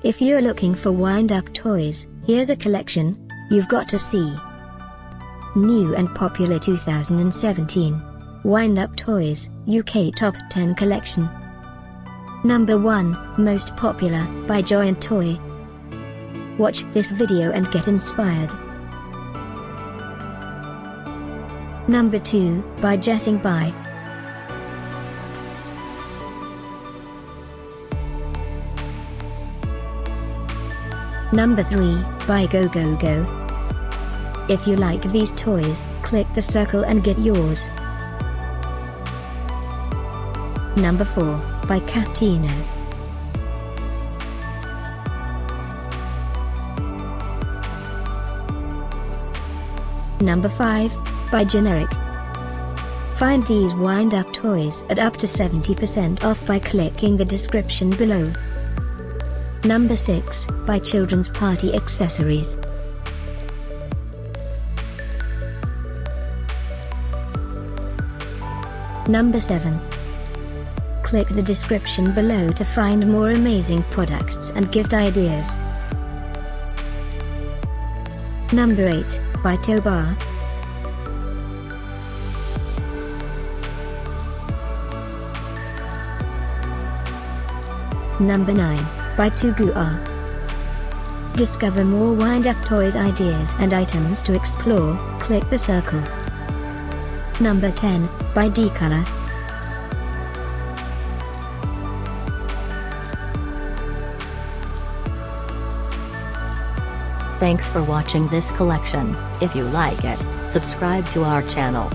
If you're looking for wind-up toys, here's a collection you've got to see. New and popular 2017 Wind-Up Toys UK Top 10 Collection. Number 1, Most Popular, by Joyin Toy. Watch this video and get inspired. Number 2, by Jettingbuy. Number 3, by Gogogo. If you like these toys, click the circle and get yours. Number 4, by Kasstino. Number 5, by Generic. Find these wind-up toys at up to 70% off by clicking the description below. Number 6, by Children's Party Accessories. Number 7. Click the description below to find more amazing products and gift ideas. Number 8, by Tobar. Number 9, by Gogogo. Discover more wind-up toys ideas and items to explore, click the circle. Number 10, by Beetle. Thanks for watching this collection. If you like it, subscribe to our channel.